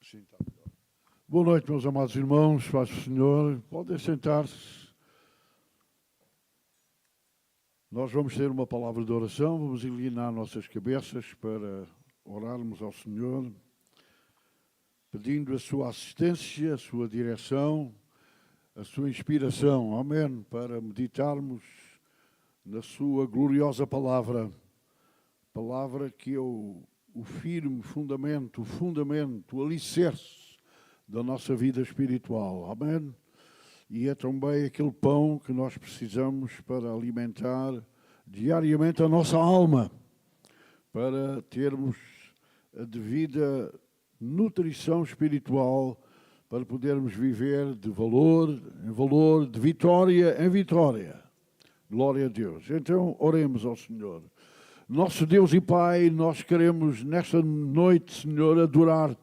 Assim está melhor. Boa noite, meus amados irmãos, paz do Senhor. Podem sentar-se. Nós vamos ter uma palavra de oração, vamos inclinar nossas cabeças para orarmos ao Senhor, pedindo a sua assistência, a sua direção, a sua inspiração, amém, para meditarmos na sua gloriosa palavra, palavra que é o firme fundamento, o alicerce da nossa vida espiritual, amém? E é também aquele pão que nós precisamos para alimentar diariamente a nossa alma, para termos a devida nutrição espiritual, para podermos viver de valor em valor, de vitória em vitória. Glória a Deus. Então, oremos ao Senhor. Nosso Deus e Pai, nós queremos nesta noite, Senhor, adorar-te.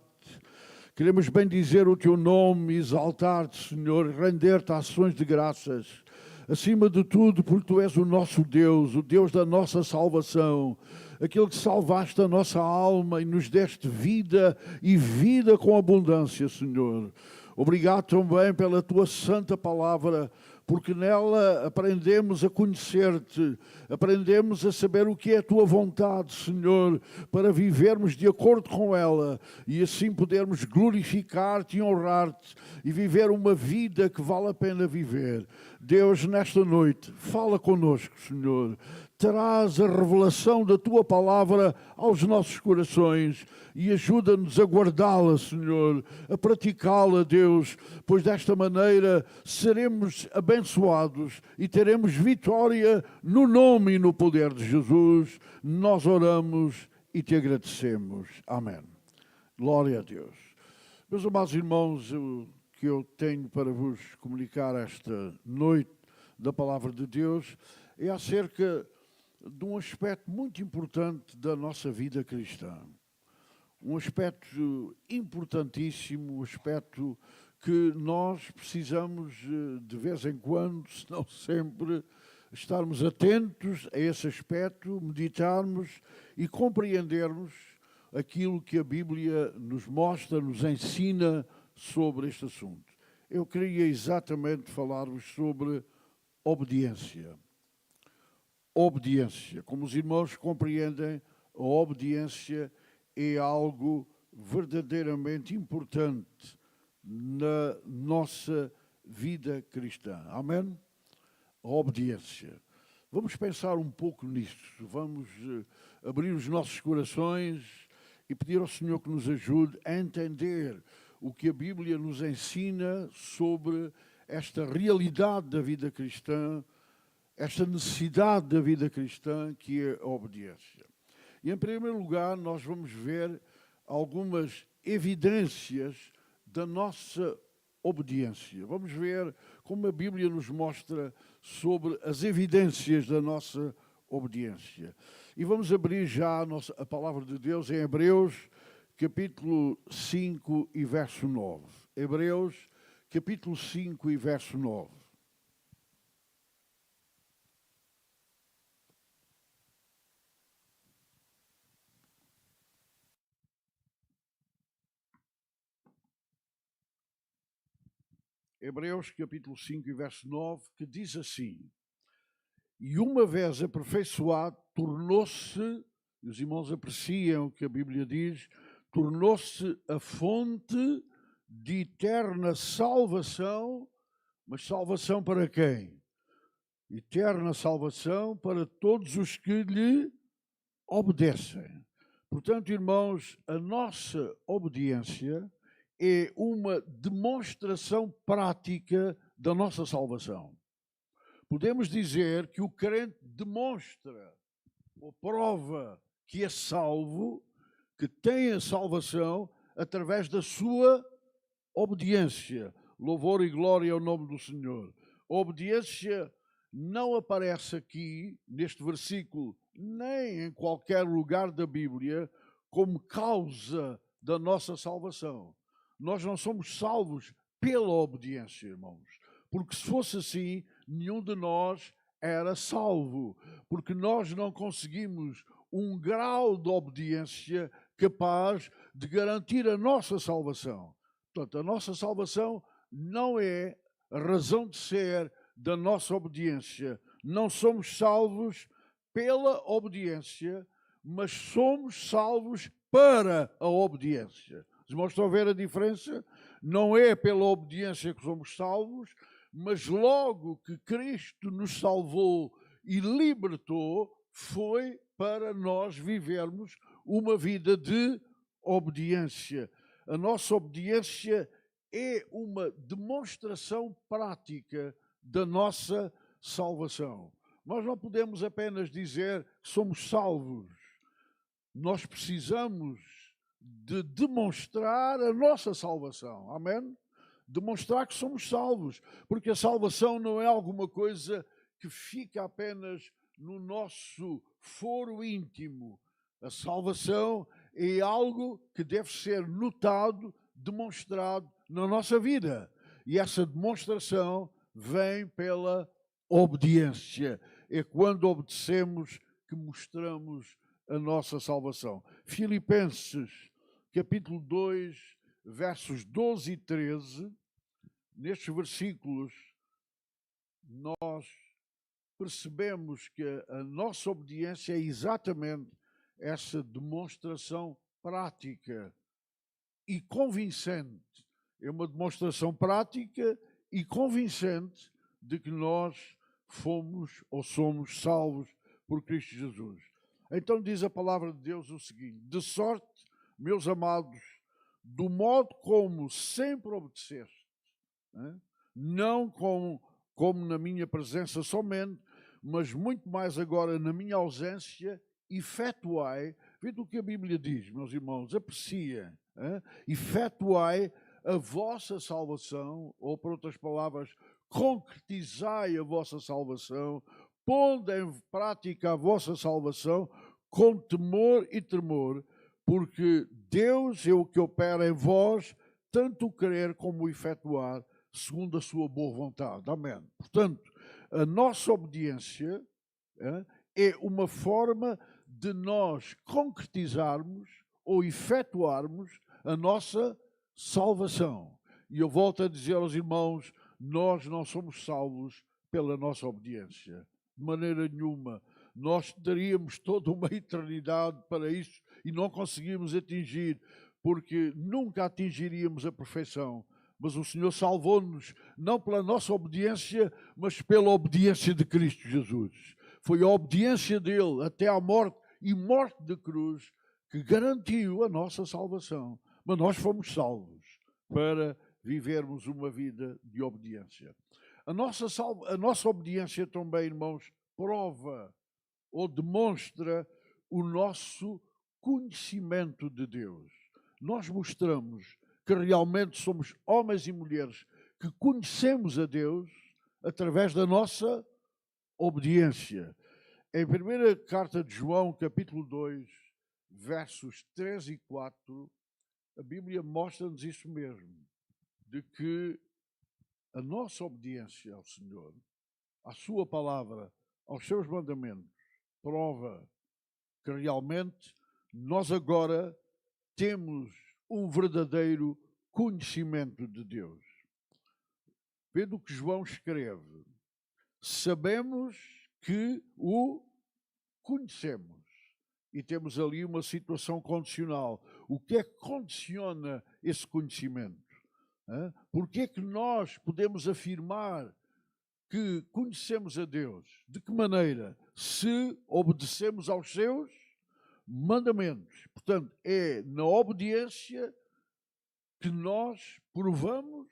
Queremos bendizer o Teu nome, exaltar-te, Senhor, render-te ações de graças. Acima de tudo, porque Tu és o nosso Deus, o Deus da nossa salvação, aquele que salvaste a nossa alma e nos deste vida e vida com abundância, Senhor. Obrigado também pela Tua santa palavra, porque nela aprendemos a conhecer-te, aprendemos a saber o que é a Tua vontade, Senhor, para vivermos de acordo com ela e assim podermos glorificar-te e honrar-te e viver uma vida que vale a pena viver. Deus, nesta noite, fala connosco, Senhor. Traz a revelação da Tua palavra aos nossos corações e ajuda-nos a guardá-la, Senhor, a praticá-la, Deus, pois desta maneira seremos abençoados e teremos vitória no nome e no poder de Jesus. Nós oramos e Te agradecemos. Amém. Glória a Deus. Meus amados irmãos, o que eu tenho para vos comunicar esta noite da palavra de Deus é acerca de um aspecto muito importante da nossa vida cristã. Um aspecto importantíssimo, um aspecto que nós precisamos de vez em quando, se não sempre, estarmos atentos a esse aspecto, meditarmos e compreendermos aquilo que a Bíblia nos mostra, nos ensina sobre este assunto. Eu queria exatamente falar-vos sobre obediência. Obediência. Como os irmãos compreendem, a obediência é algo verdadeiramente importante na nossa vida cristã. Amém? A obediência. Vamos pensar um pouco nisto. Vamos abrir os nossos corações e pedir ao Senhor que nos ajude a entender o que a Bíblia nos ensina sobre esta realidade da vida cristã, esta necessidade da vida cristã que é a obediência. E em primeiro lugar nós vamos ver algumas evidências da nossa obediência. Vamos ver como a Bíblia nos mostra sobre as evidências da nossa obediência. E vamos abrir já a palavra de Deus em Hebreus, capítulo 5 e verso 9. Hebreus, capítulo 5 e verso 9. Hebreus capítulo 5 e verso 9, que diz assim: e uma vez aperfeiçoado, tornou-se, e os irmãos apreciam o que a Bíblia diz, tornou-se a fonte de eterna salvação, mas salvação para quem? Eterna salvação para todos os que lhe obedecem. Portanto, irmãos, a nossa obediência é uma demonstração prática da nossa salvação. Podemos dizer que o crente demonstra ou prova que é salvo, que tem a salvação através da sua obediência. Louvor e glória ao nome do Senhor. A obediência não aparece aqui, neste versículo, nem em qualquer lugar da Bíblia, como causa da nossa salvação. Nós não somos salvos pela obediência, irmãos. Porque se fosse assim, nenhum de nós era salvo. Porque nós não conseguimos um grau de obediência capaz de garantir a nossa salvação. Portanto, a nossa salvação não é a razão de ser da nossa obediência. Não somos salvos pela obediência, mas somos salvos para a obediência. Os irmãos estão a ver a diferença? Não é pela obediência que somos salvos, mas logo que Cristo nos salvou e libertou, foi para nós vivermos uma vida de obediência. A nossa obediência é uma demonstração prática da nossa salvação. Nós não podemos apenas dizer que somos salvos. Nós precisamos de demonstrar a nossa salvação. Amém? Demonstrar que somos salvos. Porque a salvação não é alguma coisa que fica apenas no nosso foro íntimo. A salvação é algo que deve ser notado, demonstrado na nossa vida. E essa demonstração vem pela obediência. É quando obedecemos que mostramos a nossa salvação. Filipenses, capítulo 2, versos 12 e 13. Nestes versículos, nós percebemos que a nossa obediência é exatamente essa demonstração prática e convincente. É uma demonstração prática e convincente de que nós fomos ou somos salvos por Cristo Jesus. Então diz a palavra de Deus o seguinte: de sorte, meus amados, do modo como sempre obedeceste, não como na minha presença somente, mas muito mais agora na minha ausência, efetuai, vede o que a Bíblia diz, meus irmãos, aprecia, efetuai a vossa salvação, ou por outras palavras, concretizai a vossa salvação, pondo em prática a vossa salvação com temor e tremor, porque Deus é o que opera em vós, tanto o querer como o efetuar, segundo a sua boa vontade. Amém. Portanto, a nossa obediência é uma forma de nós concretizarmos ou efetuarmos a nossa salvação. E eu volto a dizer aos irmãos, nós não somos salvos pela nossa obediência. De maneira nenhuma. Nós teríamos toda uma eternidade para isso e não conseguimos atingir, porque nunca atingiríamos a perfeição. Mas o Senhor salvou-nos, não pela nossa obediência, mas pela obediência de Cristo Jesus. Foi a obediência dele até à morte e morte de cruz que garantiu a nossa salvação. Mas nós fomos salvos para vivermos uma vida de obediência. A nossa obediência também, irmãos, prova ou demonstra o nosso conhecimento de Deus. Nós mostramos que realmente somos homens e mulheres que conhecemos a Deus através da nossa obediência. Em 1ª carta de João, capítulo 2, versos 3 e 4, a Bíblia mostra-nos isso mesmo, de que a nossa obediência ao Senhor, à sua palavra, aos seus mandamentos, prova que realmente nós agora temos um verdadeiro conhecimento de Deus. Vendo o que João escreve, sabemos que o conhecemos. E temos ali uma situação condicional. O que é que condiciona esse conhecimento? Por que é que nós podemos afirmar que conhecemos a Deus? De que maneira? Se obedecemos aos seus mandamentos. Portanto, é na obediência que nós provamos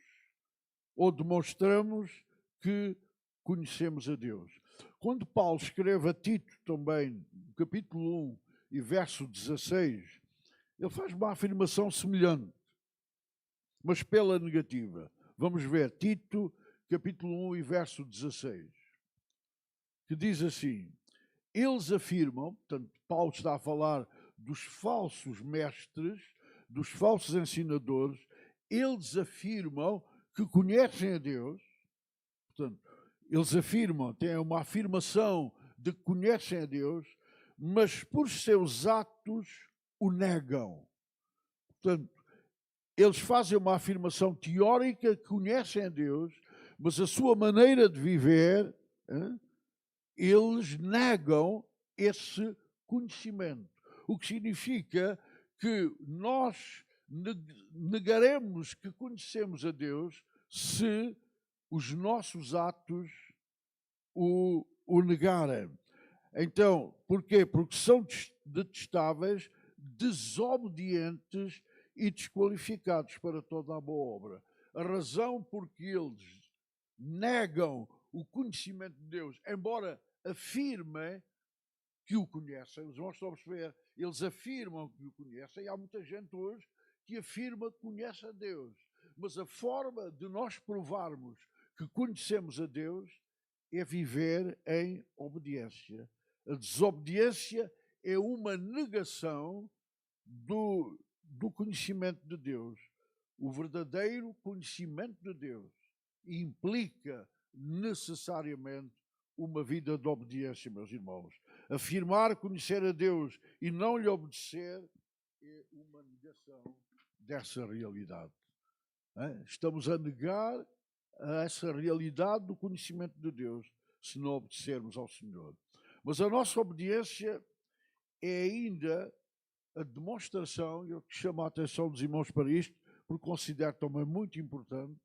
ou demonstramos que conhecemos a Deus. Quando Paulo escreve a Tito também, no capítulo 1 e verso 16, ele faz uma afirmação semelhante, mas pela negativa. Vamos ver Tito, capítulo 1 e verso 16, que diz assim: eles afirmam, portanto, Paulo está a falar dos falsos mestres, dos falsos ensinadores, eles afirmam que conhecem a Deus, portanto, eles afirmam, têm uma afirmação de que conhecem a Deus, mas por seus atos o negam. Portanto, eles fazem uma afirmação teórica que conhecem a Deus, mas a sua maneira de viver, eles negam esse conhecimento. O que significa que nós negaremos que conhecemos a Deus se os nossos atos o negarem. Então, porquê? Porque são detestáveis, desobedientes e desqualificados para toda a boa obra. A razão porque eles negam o conhecimento de Deus, embora afirmem que o conhecem, os irmãos estão a perceber, eles afirmam que o conhecem, e há muita gente hoje que afirma que conhece a Deus, mas a forma de nós provarmos que conhecemos a Deus é viver em obediência. A desobediência é uma negação do conhecimento de Deus. O verdadeiro conhecimento de Deus implica necessariamente uma vida de obediência, meus irmãos. Afirmar conhecer a Deus e não lhe obedecer é uma negação dessa realidade. Estamos a negar essa realidade do conhecimento de Deus se não obedecermos ao Senhor. Mas a nossa obediência é ainda a demonstração, eu chamo a atenção dos irmãos para isto, porque considero também muito importante,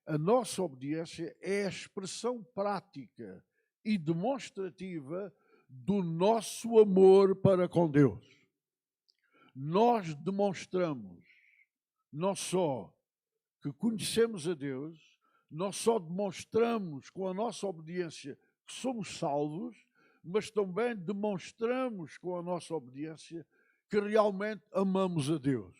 a nossa obediência é a expressão prática e demonstrativa do nosso amor para com Deus. Nós demonstramos não só que conhecemos a Deus, não só demonstramos com a nossa obediência que somos salvos, mas também demonstramos com a nossa obediência que realmente amamos a Deus.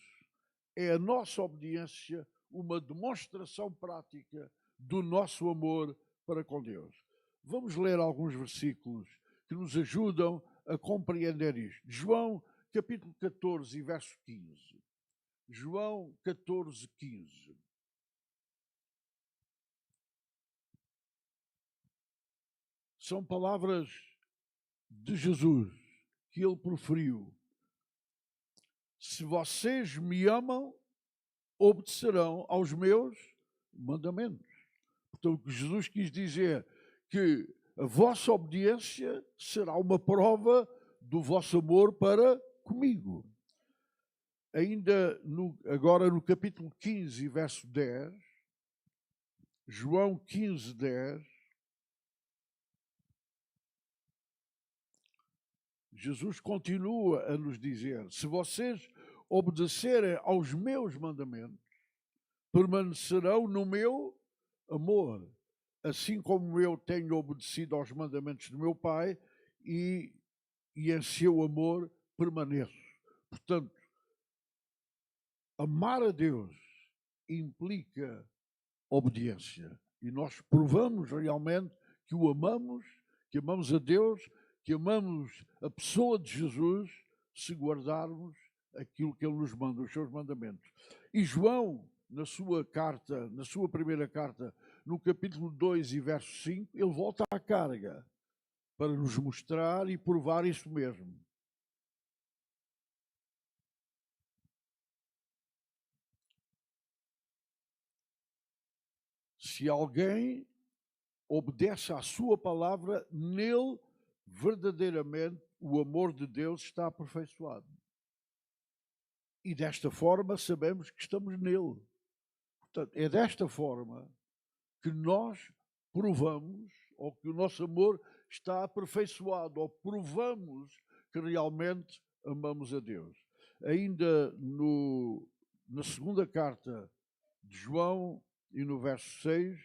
É a nossa obediência uma demonstração prática do nosso amor para com Deus. Vamos ler alguns versículos que nos ajudam a compreender isto. João, capítulo 14, verso 15. João 14, 15. São palavras de Jesus que ele proferiu. Se vocês me amam, obedecerão aos meus mandamentos. Então, o que Jesus quis dizer que a vossa obediência será uma prova do vosso amor para comigo. Ainda agora no capítulo 15, verso 10, João 15, 10, Jesus continua a nos dizer: se vocês obedecerem aos meus mandamentos, permanecerão no meu amor, assim como eu tenho obedecido aos mandamentos do meu Pai e em seu amor permaneço. Portanto, amar a Deus implica obediência. E nós provamos realmente que o amamos, que amamos a Deus, que amamos a pessoa de Jesus, se guardarmos aquilo que Ele nos manda, os seus mandamentos. E João, na sua carta, na sua primeira carta, no capítulo 2 e verso 5, ele volta à carga para nos mostrar e provar isso mesmo. Se alguém obedece à sua palavra, nele verdadeiramente o amor de Deus está aperfeiçoado. E desta forma sabemos que estamos nele. Portanto, é desta forma que nós provamos, ou que o nosso amor está aperfeiçoado, ou provamos que realmente amamos a Deus. Ainda na segunda carta de João, e no verso 6,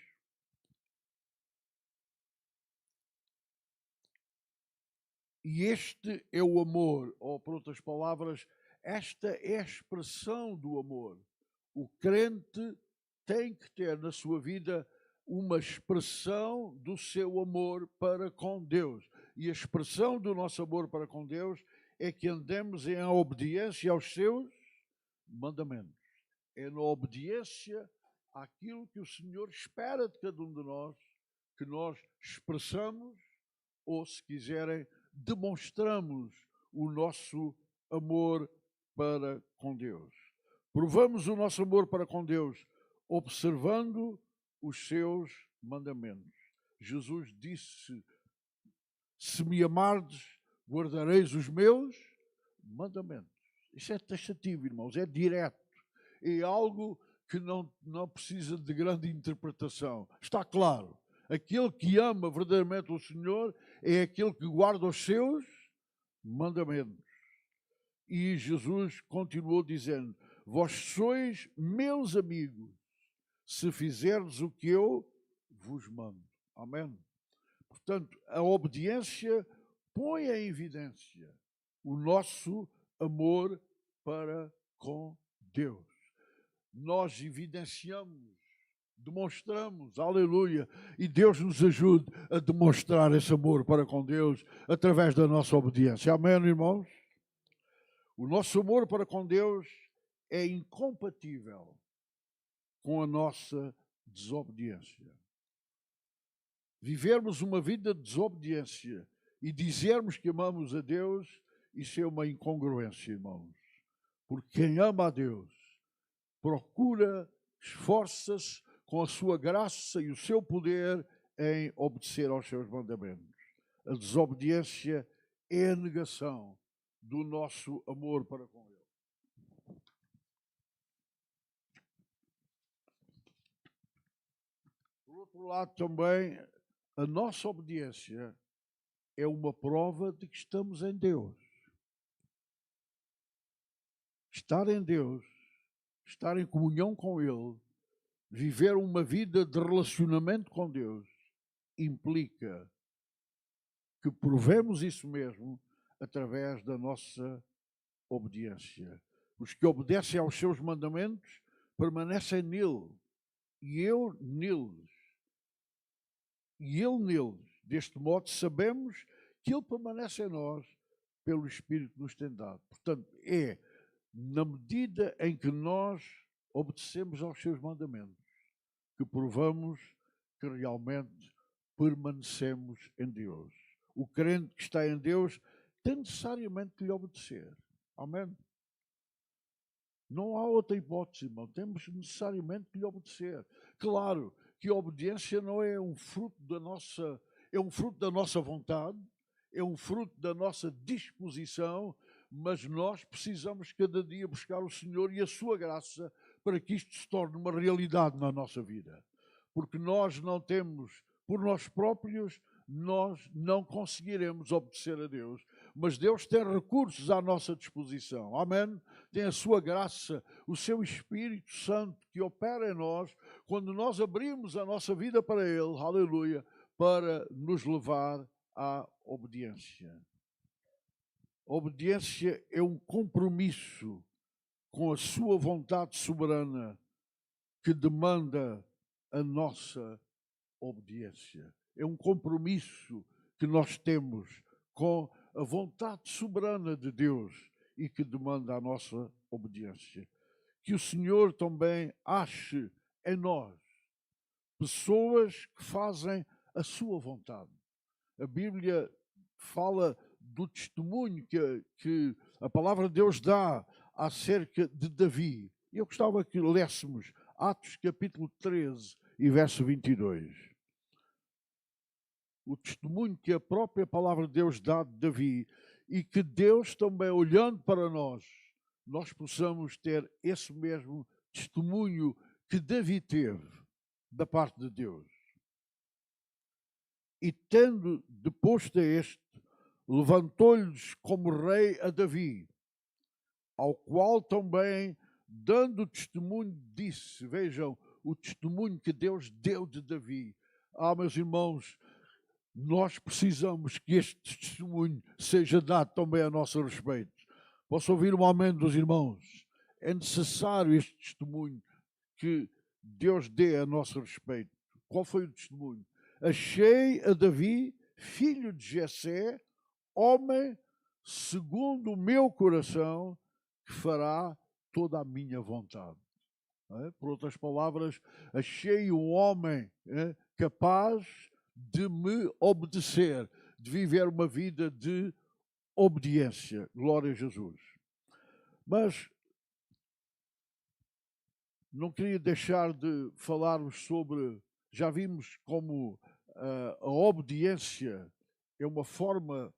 e este é o amor, ou por outras palavras, esta é a expressão do amor. O crente tem que ter na sua vida uma expressão do seu amor para com Deus. E a expressão do nosso amor para com Deus é que andemos em obediência aos seus mandamentos. É na obediência àquilo que o Senhor espera de cada um de nós, que nós expressamos, ou se quiserem, demonstramos o nosso amor para com Deus. Provamos o nosso amor para com Deus observando os seus mandamentos. Jesus disse: se me amardes, guardareis os meus mandamentos. Isso é taxativo, irmãos, é direto. É algo que não precisa de grande interpretação. Está claro. Aquele que ama verdadeiramente o Senhor é aquele que guarda os seus mandamentos. E Jesus continuou dizendo: vós sois meus amigos, se fizerdes o que eu vos mando. Amém? Portanto, a obediência põe em evidência o nosso amor para com Deus. Nós evidenciamos, demonstramos, aleluia, e Deus nos ajude a demonstrar esse amor para com Deus através da nossa obediência. Amém, irmãos? O nosso amor para com Deus é incompatível com a nossa desobediência. Vivermos uma vida de desobediência e dizermos que amamos a Deus, isso é uma incongruência, irmãos. Porque quem ama a Deus procura, esforça-se com a sua graça e o seu poder em obedecer aos seus mandamentos. A desobediência é a negação do nosso amor para com Ele. Por outro lado, também, a nossa obediência é uma prova de que estamos em Deus. Estar em Deus, estar em comunhão com Ele, viver uma vida de relacionamento com Deus, implica que provemos isso mesmo através da nossa obediência. Os que obedecem aos seus mandamentos permanecem nele, e eu neles, e ele neles. Deste modo sabemos que ele permanece em nós pelo Espírito que nos tem dado. Portanto, é na medida em que nós obedecemos aos seus mandamentos que provamos que realmente permanecemos em Deus. O crente que está em Deus tem necessariamente que lhe obedecer. Amém? Não há outra hipótese, irmão. Temos necessariamente que lhe obedecer. Claro que a obediência não é um fruto da nossa, é um fruto da nossa vontade, é um fruto da nossa disposição, mas nós precisamos cada dia buscar o Senhor e a sua graça para que isto se torne uma realidade na nossa vida. Porque nós não temos, por nós próprios, nós não conseguiremos obedecer a Deus. Mas Deus tem recursos à nossa disposição. Amém? Tem a sua graça, o seu Espírito Santo que opera em nós quando nós abrimos a nossa vida para Ele, aleluia, para nos levar à obediência. A obediência é um compromisso com a sua vontade soberana que demanda a nossa obediência. É um compromisso que nós temos com a vontade soberana de Deus e que demanda a nossa obediência. Que o Senhor também ache em nós pessoas que fazem a sua vontade. A Bíblia fala do testemunho que a palavra de Deus dá acerca de Davi. Eu gostava que lêssemos Atos capítulo 13 e verso 22. O testemunho que a própria palavra de Deus dá de Davi e que Deus também, olhando para nós possamos ter esse mesmo testemunho que Davi teve da parte de Deus. E tendo deposto a este, levantou-lhes como rei a Davi, ao qual também, dando testemunho, disse, vejam, o testemunho que Deus deu de Davi. Meus irmãos, nós precisamos que este testemunho seja dado também a nosso respeito. Posso ouvir um amém dos irmãos? É necessário este testemunho que Deus dê a nosso respeito. Qual foi o testemunho? Achei a Davi, filho de Jessé, homem segundo o meu coração, que fará toda a minha vontade. Por outras palavras, achei um homem capaz de me obedecer, de viver uma vida de obediência. Glória a Jesus. Mas não queria deixar de falar-vos sobre, já vimos como a obediência é uma forma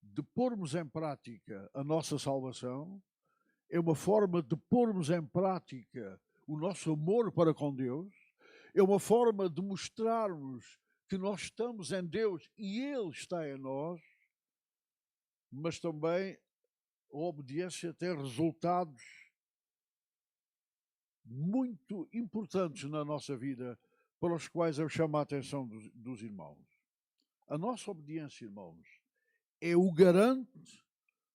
de pormos em prática a nossa salvação, é uma forma de pormos em prática o nosso amor para com Deus, é uma forma de mostrarmos que nós estamos em Deus e Ele está em nós, mas também a obediência tem resultados muito importantes na nossa vida, para os quais eu chamo a atenção dos irmãos. A nossa obediência, irmãos, é o garante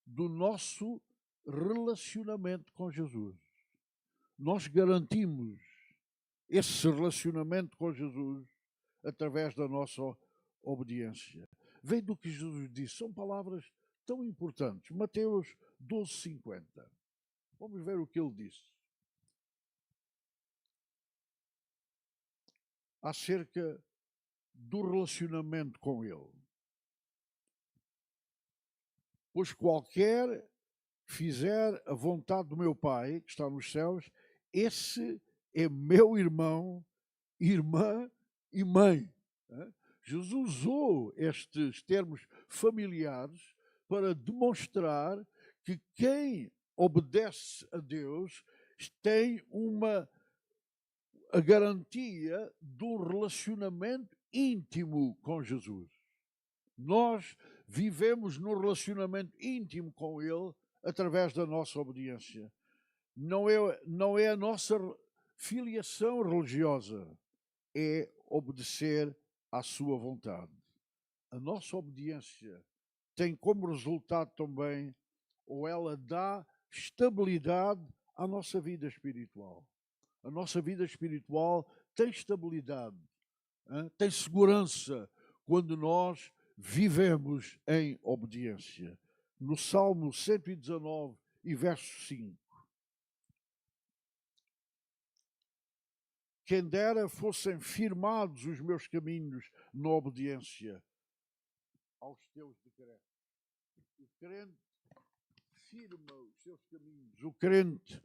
do nosso relacionamento com Jesus. Nós garantimos esse relacionamento com Jesus através da nossa obediência. Vem do que Jesus disse, são palavras tão importantes. Mateus 12:50. Vamos ver o que ele disse. Acerca do relacionamento com Ele. Pois qualquer fizer a vontade do meu Pai, que está nos céus, esse é meu irmão, irmã e mãe. Jesus usou estes termos familiares para demonstrar que quem obedece a Deus tem a garantia de um relacionamento íntimo com Jesus. Nós vivemos num relacionamento íntimo com Ele através da nossa obediência. Não é a nossa filiação religiosa, é obedecer à sua vontade. A nossa obediência tem como resultado também, ou ela dá estabilidade à nossa vida espiritual. A nossa vida espiritual tem estabilidade, tem segurança quando nós vivemos em obediência. No Salmo 119 e verso 5. Quem dera fossem firmados os meus caminhos na obediência aos teus decretos. O crente firma os seus caminhos. O crente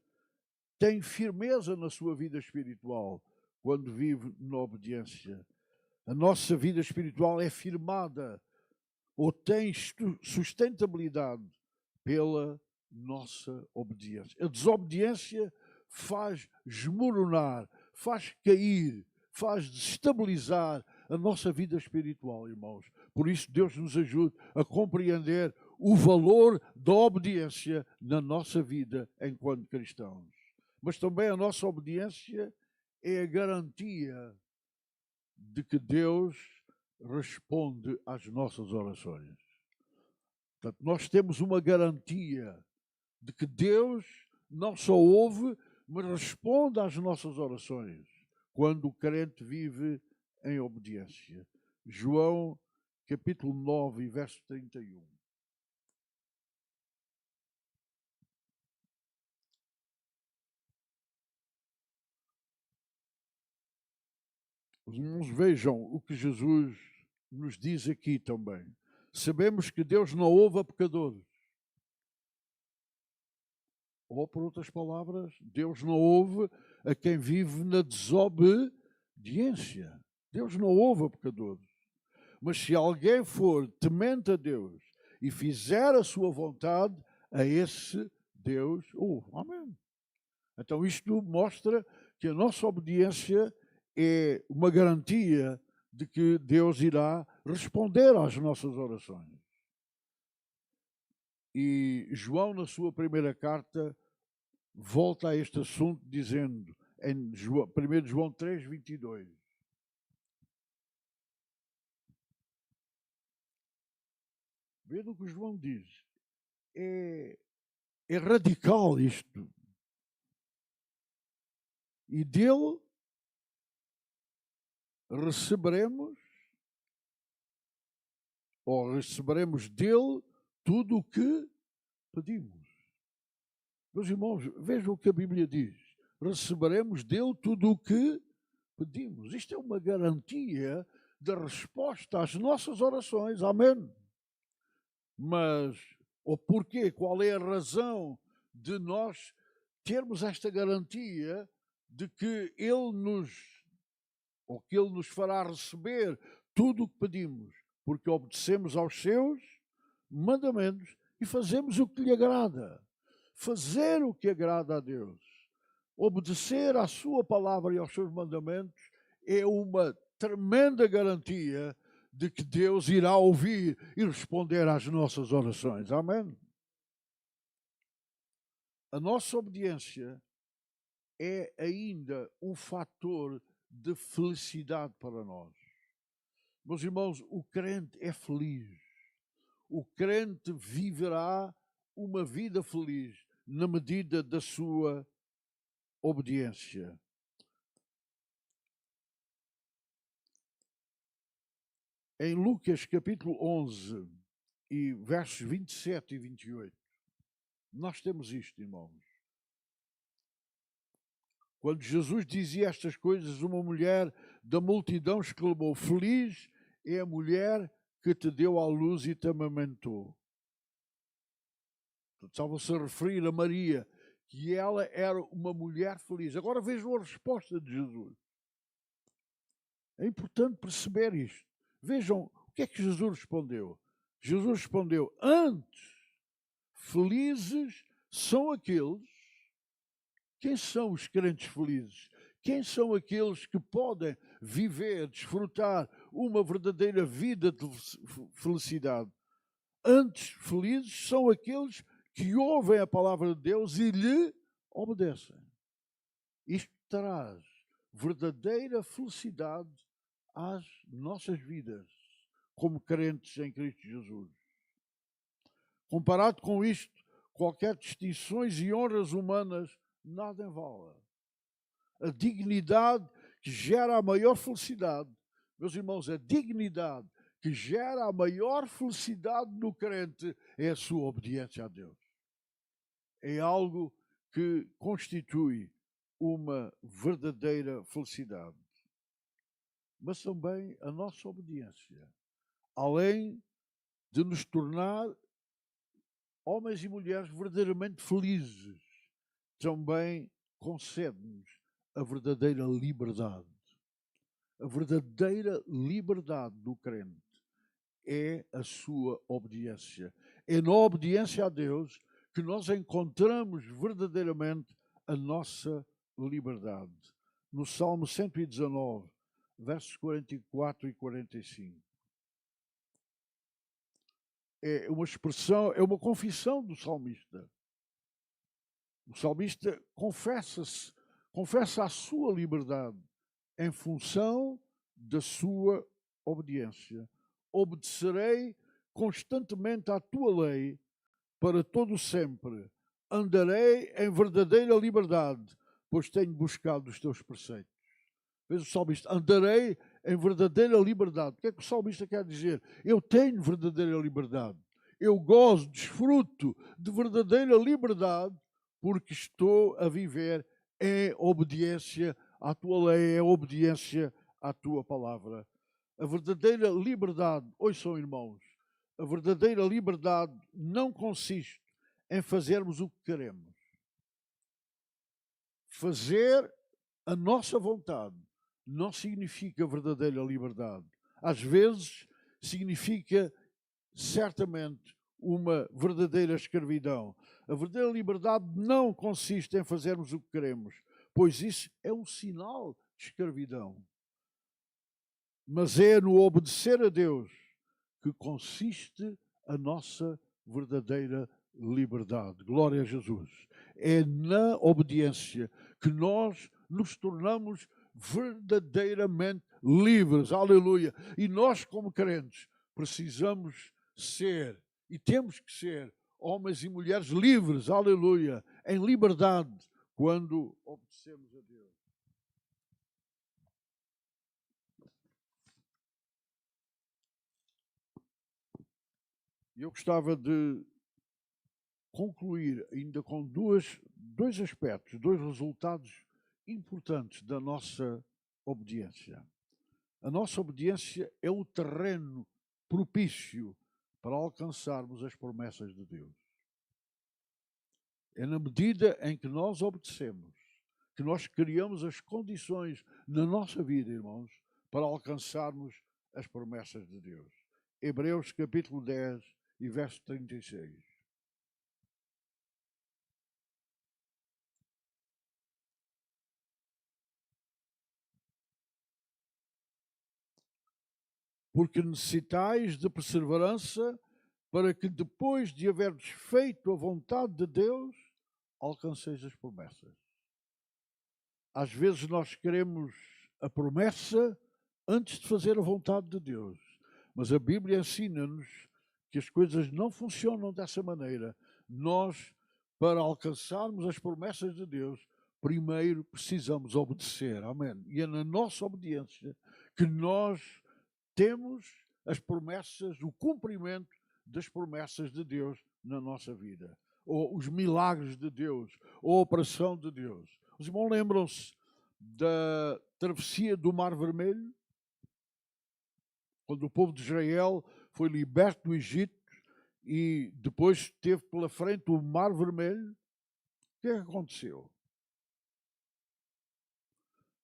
tem firmeza na sua vida espiritual quando vive na obediência. A nossa vida espiritual é firmada ou tem sustentabilidade pela nossa obediência. A desobediência faz desmoronar, faz cair, faz desestabilizar a nossa vida espiritual, irmãos. Por isso, Deus nos ajude a compreender o valor da obediência na nossa vida enquanto cristãos. Mas também a nossa obediência é a garantia de que Deus responde às nossas orações. Portanto, nós temos uma garantia de que Deus não só ouve, mas responde às nossas orações quando o crente vive em obediência. João, capítulo 9, verso 31. Os irmãos vejam o que Jesus nos diz aqui também. Sabemos que Deus não ouve a pecadores. Ou, por outras palavras, Deus não ouve a quem vive na desobediência. Deus não ouve a pecadores. Mas se alguém for temente a Deus e fizer a sua vontade, a esse Deus ouve. Amém. Então isto mostra que a nossa obediência é uma garantia de que Deus irá responder às nossas orações. E João, na sua primeira carta, volta a este assunto dizendo, em 1 João 3, 22. Veja o que João diz. É radical isto. E dele receberemos dele tudo o que pedimos. Meus irmãos, vejam o que a Bíblia diz. Receberemos dele tudo o que pedimos. Isto é uma garantia da resposta às nossas orações. Amém. Mas o porquê? Qual é a razão de nós termos esta garantia de que Ele nos fará receber tudo o que pedimos, porque obedecemos aos seus mandamentos e fazemos o que lhe agrada. Fazer o que agrada a Deus, obedecer à sua palavra e aos seus mandamentos é uma tremenda garantia de que Deus irá ouvir e responder às nossas orações. Amém? A nossa obediência é ainda um fator de felicidade para nós. Meus irmãos, o crente é feliz. O crente viverá uma vida feliz na medida da sua obediência. Em Lucas capítulo 11 e versos 27 e 28, nós temos isto, irmãos. Quando Jesus dizia estas coisas, uma mulher da multidão exclamou: Feliz é a mulher que te deu à luz e te amamentou. Estava-se a referir a Maria, que ela era uma mulher feliz. Agora vejam a resposta de Jesus. É importante perceber isto. Vejam o que é que Jesus respondeu. Jesus respondeu: Antes, felizes são aqueles. Quem são os crentes felizes? Quem são aqueles que podem viver, desfrutar uma verdadeira vida de felicidade? Antes, felizes são aqueles que ouvem a palavra de Deus e lhe obedecem. Isto traz verdadeira felicidade às nossas vidas, como crentes em Cristo Jesus. Comparado com isto, qualquer distinções e honras humanas nada vale. A dignidade que gera a maior felicidade, meus irmãos, a dignidade que gera a maior felicidade no crente é a sua obediência a Deus. É algo que constitui uma verdadeira felicidade. Mas também a nossa obediência, além de nos tornar homens e mulheres verdadeiramente felizes, também concede-nos a verdadeira liberdade. A verdadeira liberdade do crente é a sua obediência. É na obediência a Deus que nós encontramos verdadeiramente a nossa liberdade. No Salmo 119, versos 44 e 45. É uma expressão, é uma confissão do salmista. O salmista confessa a sua liberdade em função da sua obediência. Obedecerei constantemente à tua lei para todo sempre. Andarei em verdadeira liberdade, pois tenho buscado os teus preceitos. Veja o salmista, andarei em verdadeira liberdade. O que é que o salmista quer dizer? Eu tenho verdadeira liberdade. Eu gozo, desfruto de verdadeira liberdade porque estou a viver em obediência à tua lei, em obediência à tua palavra. A verdadeira liberdade, ouçam irmãos, a verdadeira liberdade não consiste em fazermos o que queremos. Fazer a nossa vontade não significa verdadeira liberdade. Às vezes significa certamente uma verdadeira escravidão. A verdadeira liberdade não consiste em fazermos o que queremos, pois isso é um sinal de escravidão. Mas é no obedecer a Deus que consiste a nossa verdadeira liberdade. Glória a Jesus. É na obediência que nós nos tornamos verdadeiramente livres. Aleluia. E nós, como crentes, precisamos ser e temos que ser homens e mulheres livres. Aleluia. Em liberdade quando obedecemos a Deus. Eu gostava de concluir ainda com dois aspectos, dois resultados importantes da nossa obediência. A nossa obediência é o terreno propício para alcançarmos as promessas de Deus. É na medida em que nós obedecemos, que nós criamos as condições na nossa vida, irmãos, para alcançarmos as promessas de Deus. Hebreus capítulo 10 e verso 36. Porque necessitais de perseverança, para que depois de haverdes feito a vontade de Deus, alcanceis as promessas. Às vezes nós queremos a promessa antes de fazer a vontade de Deus. Mas a Bíblia ensina-nos que as coisas não funcionam dessa maneira. Nós, para alcançarmos as promessas de Deus, primeiro precisamos obedecer. Amém. E é na nossa obediência que nós temos as promessas, o cumprimento das promessas de Deus na nossa vida. Ou os milagres de Deus, ou a operação de Deus. Os irmãos lembram-se da travessia do Mar Vermelho? Quando o povo de Israel foi liberto do Egito e depois teve pela frente o Mar Vermelho, o que é que aconteceu?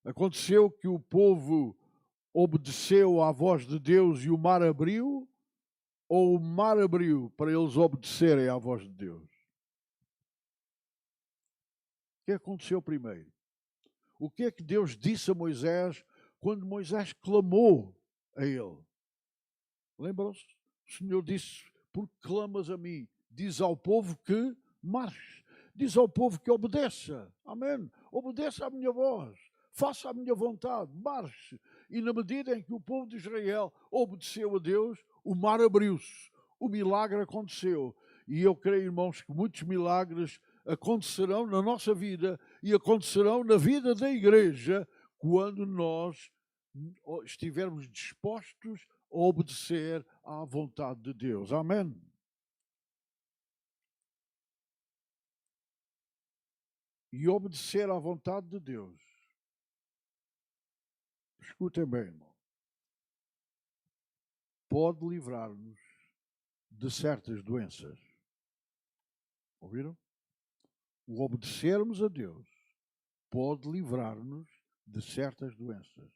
Aconteceu que o povo obedeceu à voz de Deus e o mar abriu, ou o mar abriu para eles obedecerem à voz de Deus? O que aconteceu primeiro? O que é que Deus disse a Moisés quando Moisés clamou a ele? Lembram-se? O Senhor disse: porque clamas a mim? Diz ao povo que marche. Diz ao povo que obedeça. Amém. Obedeça à minha voz. Faça a minha vontade. Marche. E na medida em que o povo de Israel obedeceu a Deus, o mar abriu-se. O milagre aconteceu. E eu creio, irmãos, que muitos milagres acontecerão na nossa vida e acontecerão na vida da igreja quando nós estivermos dispostos a obedecer à vontade de Deus. Amém? E obedecer à vontade de Deus. Escutem bem, irmão. Pode livrar-nos de certas doenças. Ouviram? O obedecermos a Deus pode livrar-nos de certas doenças.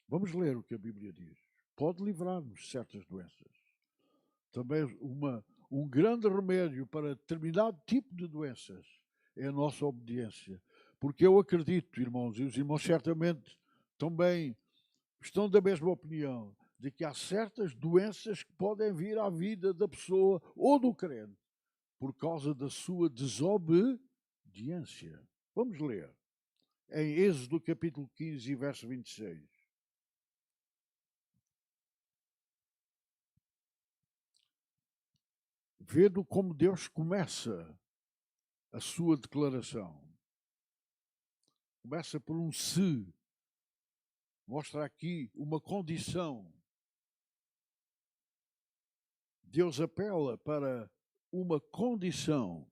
Vamos ler o que a Bíblia diz. Pode livrar-nos de certas doenças. Também um grande remédio para determinado tipo de doenças é a nossa obediência. Porque eu acredito, irmãos, e os irmãos certamente também estão da mesma opinião, de que há certas doenças que podem vir à vida da pessoa ou do crente por causa da sua desobediência. Vamos ler. Em Êxodo capítulo 15, verso 26. Vendo como Deus começa a sua declaração. Começa por um se. Mostra aqui uma condição. Deus apela para uma condição.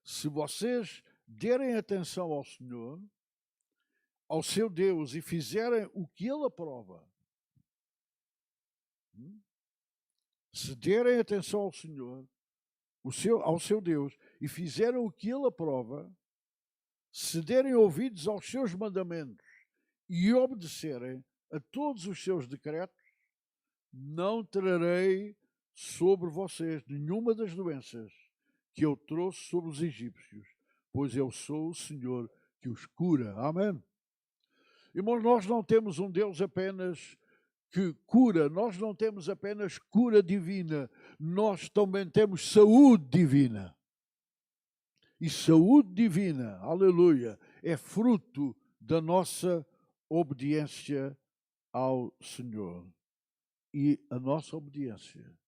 Se vocês derem atenção ao Senhor, ao seu Deus, e fizerem o que Ele aprova, se derem atenção ao Senhor, ao seu Deus, e fizerem o que Ele aprova, se derem ouvidos aos seus mandamentos e obedecerem a todos os seus decretos, não trarei sobre vocês nenhuma das doenças que eu trouxe sobre os egípcios, pois eu sou o Senhor que os cura. Amém? Irmãos, nós não temos um Deus apenas que cura, nós não temos apenas cura divina, nós também temos saúde divina. E saúde divina, aleluia, é fruto da nossa obediência ao Senhor. E a nossa obediência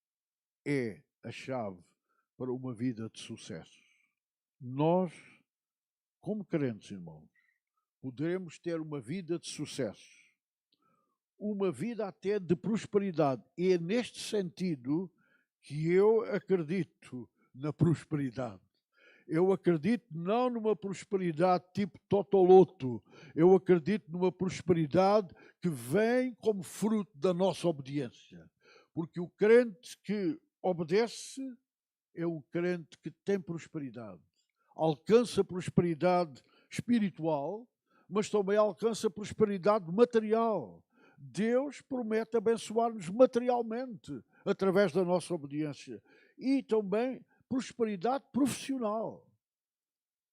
é a chave para uma vida de sucesso. Nós, como crentes, irmãos, poderemos ter uma vida de sucesso, uma vida até de prosperidade. E é neste sentido que eu acredito na prosperidade. Eu acredito não numa prosperidade tipo totoloto. Eu acredito numa prosperidade que vem como fruto da nossa obediência. Porque o crente que obedece é o crente que tem prosperidade. alcança prosperidade espiritual, mas também alcança prosperidade material. Deus promete abençoar-nos materialmente através da nossa obediência e também prosperidade profissional.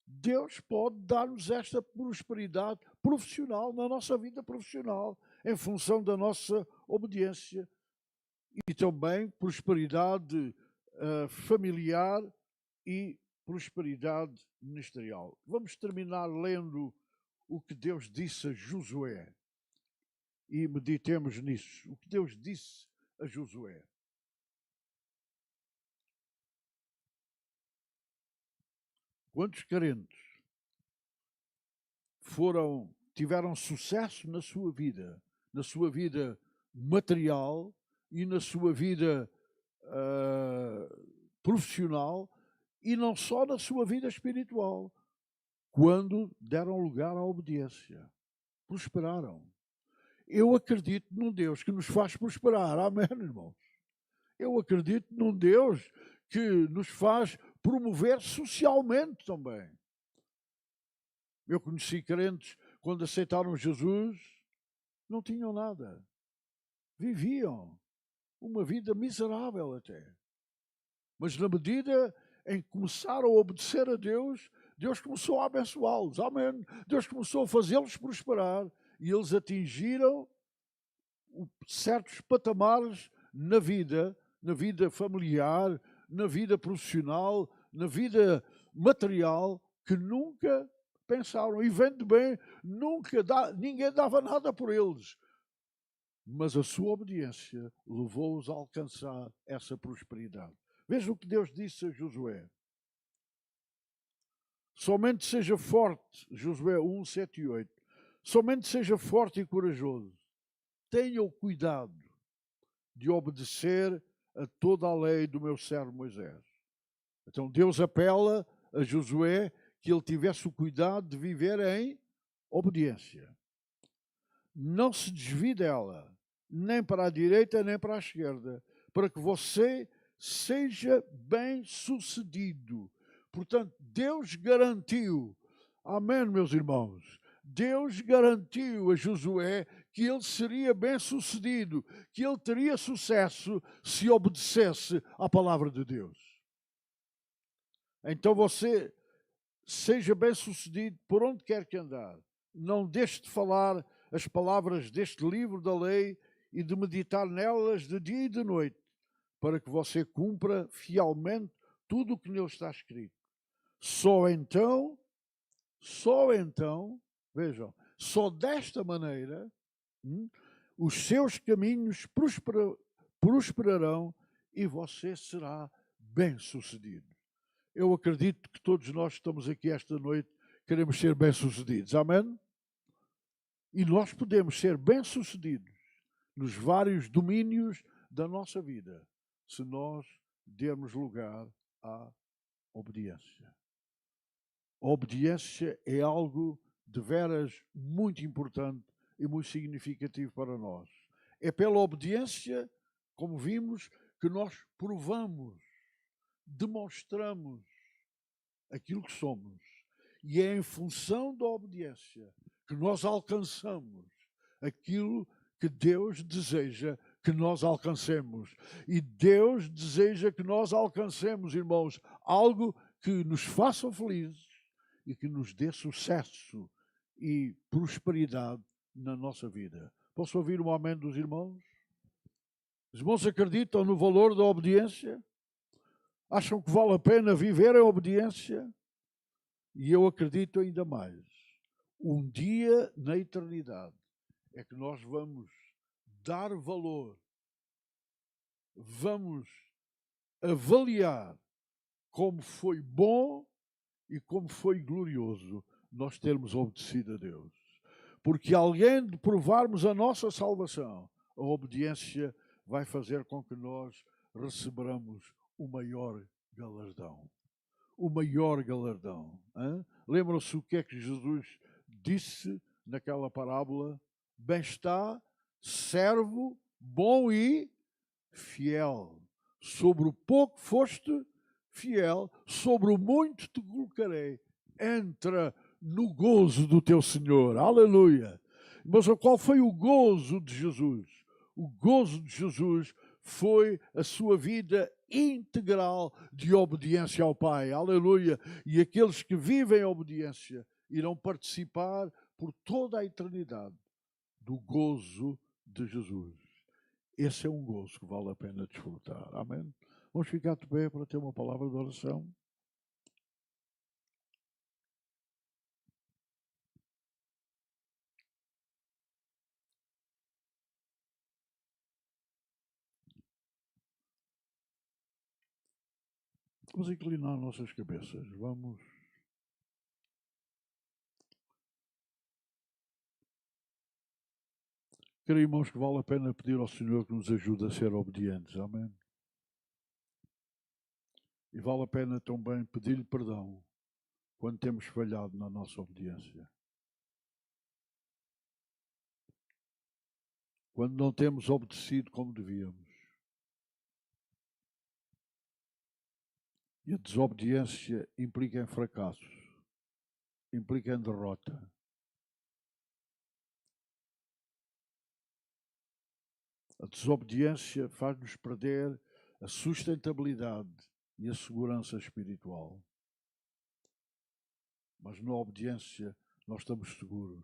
Deus pode dar-nos esta prosperidade profissional na nossa vida profissional, em função da nossa obediência, e também prosperidade familiar e prosperidade ministerial. Vamos terminar lendo o que Deus disse a Josué e meditemos nisso. O que Deus disse a Josué. Quantos crentes tiveram sucesso na sua vida material e na sua vida profissional, e não só na sua vida espiritual, quando deram lugar à obediência? Prosperaram. Eu acredito num Deus que nos faz prosperar. Amém, irmãos? Eu acredito num Deus que nos faz promover socialmente também. Eu conheci crentes, quando aceitaram Jesus, não tinham nada. Viviam uma vida miserável até. Mas na medida em que começaram a obedecer a Deus, Deus começou a abençoá-los. Amém. Deus começou a fazê-los prosperar e eles atingiram certos patamares na vida familiar, na vida profissional, na vida material, que nunca pensaram. E vendo bem, ninguém dava nada por eles. Mas a sua obediência levou-os a alcançar essa prosperidade. Veja o que Deus disse a Josué. Somente seja forte, Josué 1, 7 e 8. Somente seja forte e corajoso. Tenha o cuidado de obedecer a toda a lei do meu servo Moisés. Então Deus apela a Josué que ele tivesse o cuidado de viver em obediência. Não se desvie dela, nem para a direita, nem para a esquerda, para que você seja bem-sucedido. Portanto, Deus garantiu, amém, meus irmãos, Deus garantiu a Josué que ele seria bem-sucedido, que ele teria sucesso se obedecesse à palavra de Deus. Então você seja bem-sucedido por onde quer que andar. Não deixe de falar as palavras deste livro da lei e de meditar nelas de dia e de noite, para que você cumpra fielmente tudo o que nele está escrito. Só então, vejam, só desta maneira os seus caminhos prosperarão e você será bem-sucedido. Eu acredito que todos nós que estamos aqui esta noite queremos ser bem-sucedidos. Amém? E nós podemos ser bem-sucedidos nos vários domínios da nossa vida, se nós dermos lugar à obediência. A obediência é algo de veras muito importante e muito significativo para nós. É pela obediência, como vimos, que nós provamos, demonstramos aquilo que somos. E é em função da obediência que nós alcançamos aquilo que Deus deseja que nós alcancemos. E Deus deseja que nós alcancemos, irmãos, algo que nos faça felizes e que nos dê sucesso e prosperidade na nossa vida. Posso ouvir um amém dos irmãos? Os irmãos acreditam no valor da obediência? Acham que vale a pena viver em obediência? E eu acredito ainda mais. Um dia na eternidade é que nós vamos dar valor, vamos avaliar como foi bom e como foi glorioso nós termos obedecido a Deus. Porque além de provarmos a nossa salvação, a obediência vai fazer com que nós receberamos o maior galardão. O maior galardão. Lembram-se o que é que Jesus disse naquela parábola? Bem está, servo, bom e fiel. Sobre o pouco foste fiel, sobre o muito te colocarei. Entra no gozo do teu Senhor. Aleluia. Mas qual foi o gozo de Jesus? O gozo de Jesus foi a sua vida integral de obediência ao Pai. Aleluia. E aqueles que vivem em obediência irão participar por toda a eternidade do gozo de Jesus. Esse é um gozo que vale a pena desfrutar. Amém? Vamos ficar de pé para ter uma palavra de oração. Vamos inclinar nossas cabeças. Vamos. Queridos irmãos, que vale a pena pedir ao Senhor que nos ajude a ser obedientes. Amém? E vale a pena também pedir-lhe perdão quando temos falhado na nossa obediência. Quando não temos obedecido como devíamos. E a desobediência implica em fracassos, implica em derrota. A desobediência faz-nos perder a sustentabilidade e a segurança espiritual. Mas na obediência nós estamos seguros.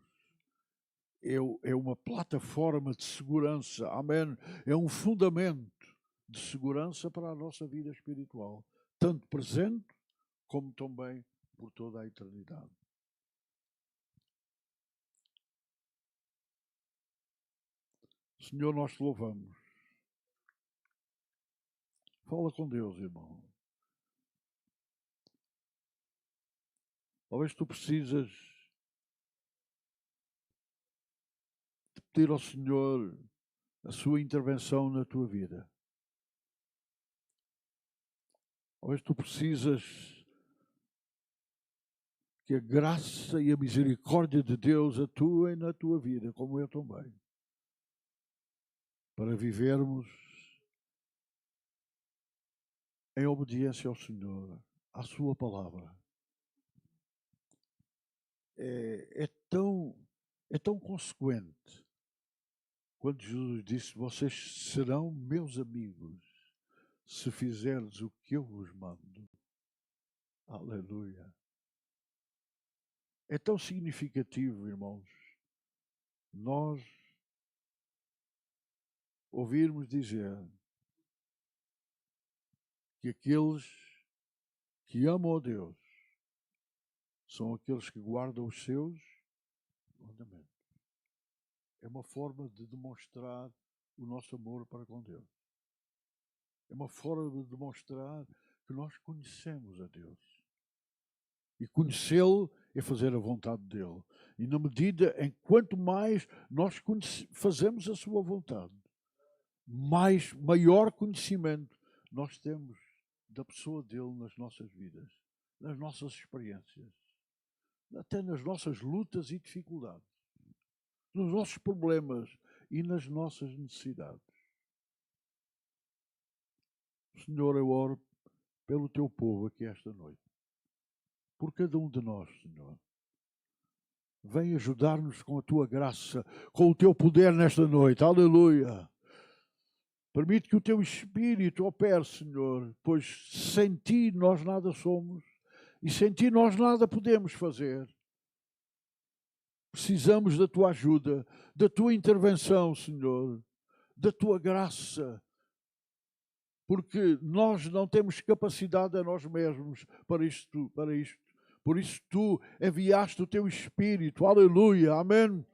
É uma plataforma de segurança, amém? É um fundamento de segurança para a nossa vida espiritual, tanto presente como também por toda a eternidade. Senhor, nós te louvamos. Fala com Deus, irmão. Talvez tu precisas de pedir ao Senhor a sua intervenção na tua vida. Talvez tu precisas que a graça e a misericórdia de Deus atuem na tua vida, como eu também. Para vivermos em obediência ao Senhor, à sua palavra. É tão consequente quando Jesus disse: vocês serão meus amigos se fizerdes o que eu vos mando. Aleluia. É tão significativo, irmãos, nós ouvirmos dizer que aqueles que amam a Deus são aqueles que guardam os seus mandamentos. É uma forma de demonstrar o nosso amor para com Deus. É uma forma de demonstrar que nós conhecemos a Deus. E conhecê-lo é fazer a vontade dele. E na medida em quanto mais nós fazemos a sua vontade, maior conhecimento nós temos da pessoa dele nas nossas vidas, nas nossas experiências, até nas nossas lutas e dificuldades, nos nossos problemas e nas nossas necessidades. Senhor, eu oro pelo teu povo aqui esta noite, por cada um de nós, Senhor. Vem ajudar-nos com a tua graça, com o teu poder nesta noite. Aleluia. Permite que o teu Espírito opere, Senhor, pois sem ti nós nada somos e sem ti nós nada podemos fazer. Precisamos da tua ajuda, da tua intervenção, Senhor, da tua graça, porque nós não temos capacidade a nós mesmos para isto. Por isso tu enviaste o teu Espírito, aleluia, amém.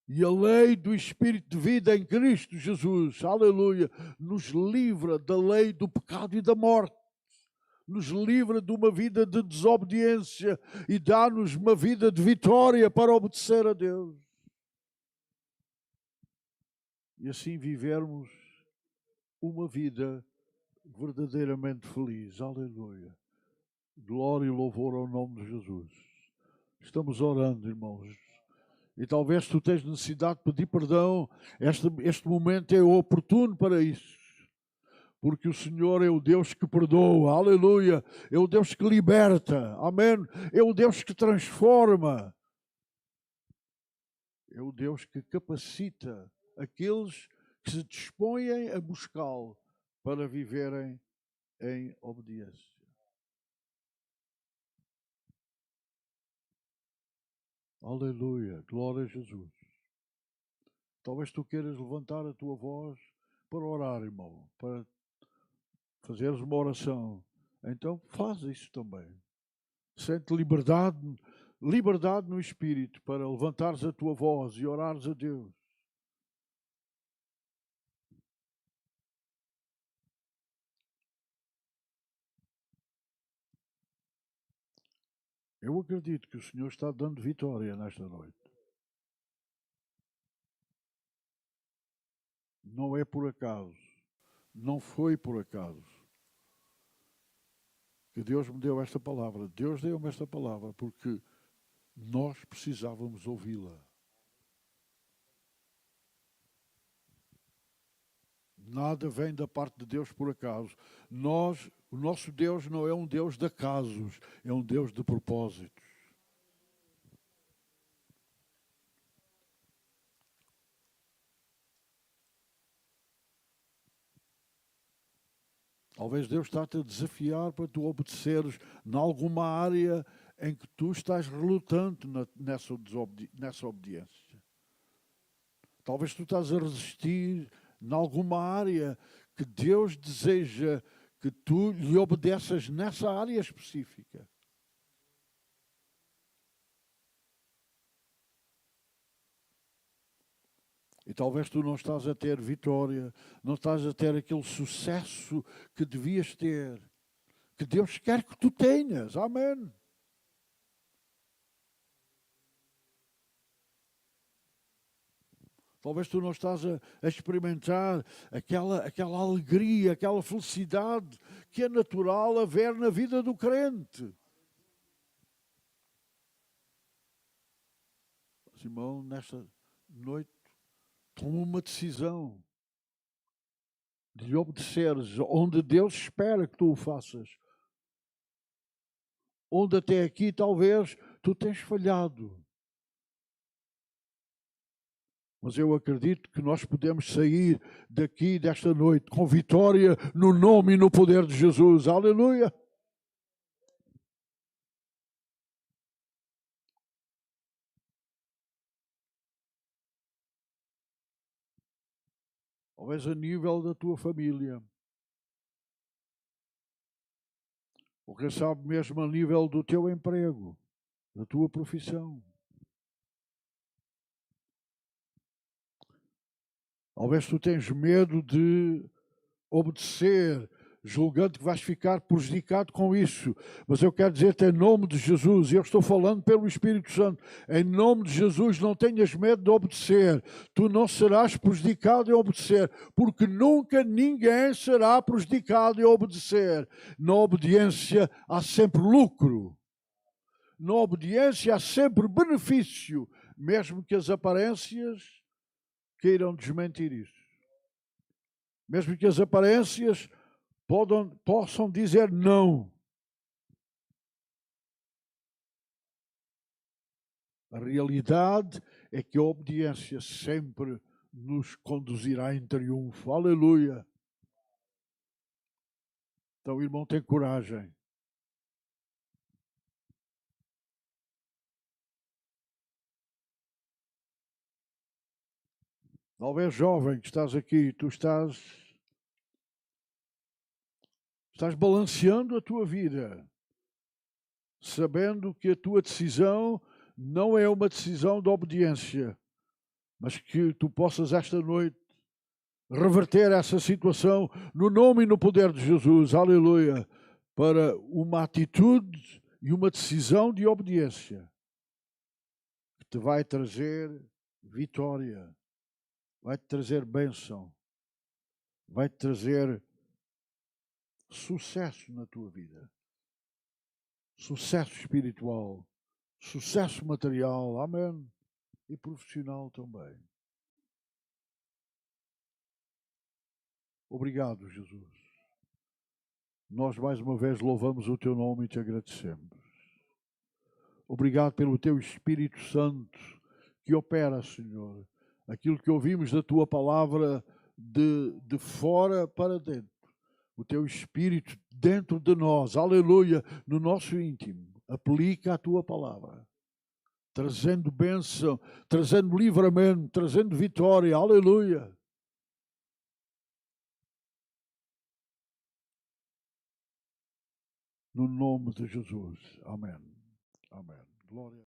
E a lei do Espírito de vida em Cristo Jesus, aleluia, nos livra da lei do pecado e da morte. Nos livra de uma vida de desobediência e dá-nos uma vida de vitória para obedecer a Deus. E assim vivermos uma vida verdadeiramente feliz. Aleluia. Glória e louvor ao nome de Jesus. Estamos orando, irmãos. E talvez tu tenhas necessidade de pedir perdão. Este momento é oportuno para isso. Porque o Senhor é o Deus que perdoa, aleluia, é o Deus que liberta, amém, é o Deus que transforma, é o Deus que capacita aqueles que se dispõem a buscá-lo para viverem em obediência. Aleluia, glória a Jesus. Talvez tu queiras levantar a tua voz para orar, irmão, para fazeres uma oração. Então faz isso também. Sente liberdade no Espírito para levantares a tua voz e orares a Deus. Eu acredito que o Senhor está dando vitória nesta noite. Não é por acaso. Não foi por acaso que Deus me deu esta palavra. Deus deu-me esta palavra porque nós precisávamos ouvi-la. Nada vem da parte de Deus por acaso. O nosso Deus não é um Deus de acasos, é um Deus de propósitos. Talvez Deus está-te a desafiar para tu obedeceres em alguma área em que tu estás relutante nessa obediência. Talvez tu estás a resistir em alguma área que Deus deseja que tu lhe obedeças nessa área específica. E talvez tu não estás a ter vitória, não estás a ter aquele sucesso que devias ter, que Deus quer que tu tenhas. Amém. Talvez tu não estás a experimentar aquela alegria, aquela felicidade que é natural haver na vida do crente. Simão, nesta noite, toma uma decisão de lhe obedeceres onde Deus espera que tu o faças. Onde até aqui talvez tu tens falhado. Mas eu acredito que nós podemos sair daqui desta noite com vitória no nome e no poder de Jesus. Aleluia! Talvez a nível da tua família. Ou quem sabe mesmo a nível do teu emprego, da tua profissão. Talvez tu tens medo de obedecer, julgando que vais ficar prejudicado com isso. Mas eu quero dizer-te em nome de Jesus, e eu estou falando pelo Espírito Santo, em nome de Jesus, não tenhas medo de obedecer. Tu não serás prejudicado em obedecer, porque nunca ninguém será prejudicado em obedecer. Na obediência há sempre lucro. Na obediência há sempre benefício, mesmo que as aparências queiram desmentir isso. Mesmo que as aparências possam dizer não. A realidade é que a obediência sempre nos conduzirá em triunfo. Aleluia! Então, irmão, tem coragem. Talvez jovem que estás aqui, tu estás balanceando a tua vida, sabendo que a tua decisão não é uma decisão de obediência, mas que tu possas esta noite reverter essa situação no nome e no poder de Jesus, aleluia, para uma atitude e uma decisão de obediência que te vai trazer vitória, vai te trazer bênção, vai te trazer sucesso na tua vida, sucesso espiritual, sucesso material, amém, e profissional também. Obrigado, Jesus. nós mais uma vez louvamos o teu nome e te agradecemos. Obrigado pelo teu Espírito Santo que opera, Senhor, aquilo que ouvimos da tua palavra de fora para dentro. O teu Espírito dentro de nós, aleluia, no nosso íntimo, aplica a tua palavra, trazendo bênção, trazendo livramento, trazendo vitória, aleluia. No nome de Jesus. Amém. Amém. Glória.